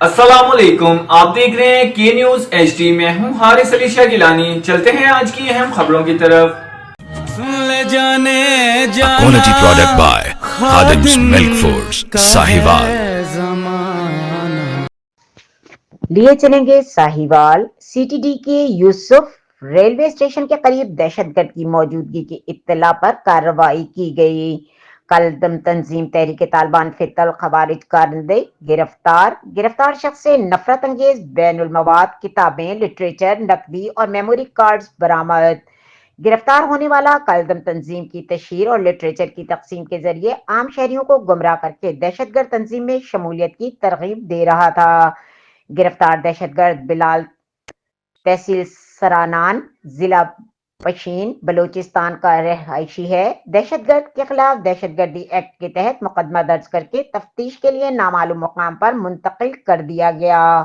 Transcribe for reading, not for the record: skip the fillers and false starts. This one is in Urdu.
السلام علیکم، آپ دیکھ رہے ہیں کے نیوز ایچ ڈی۔ میں ہوں حارث علی شاہ گیلانی۔ چلتے ہیں آج کی اہم خبروں کی طرف۔ لے جانے A جانا quality product by Khadim's Khadim Milk Foods, کا Sahiwal. ہے زمانہ۔ لیے چلیں گے ساہیوال۔ سی ٹی ڈی کے یوسف ریلوے اسٹیشن کے قریب دہشت گرد کی موجودگی کی اطلاع پر کارروائی کی گئی۔ کل دم تنظیم تحریک طالبان فتح الخوارج کارندے گرفتار شخص سے نفرت انگیز بین المواد، کتابیں، لٹریچر، نقدی اور میموری کارڈز برآمد۔ گرفتار ہونے والا کلدم تنظیم کی تشہیر اور لٹریچر کی تقسیم کے ذریعے عام شہریوں کو گمراہ کر کے دہشت گرد تنظیم میں شمولیت کی ترغیب دے رہا تھا۔ گرفتار دہشت گرد بلال تحصیل سرانان، ضلع پشین، بلوچستان کا رہائشی ہے۔ دہشت گرد کے خلاف دہشت گردی ایکٹ کے تحت مقدمہ درج کر کے تفتیش کے لیے نامعلوم مقام پر منتقل کر دیا گیا۔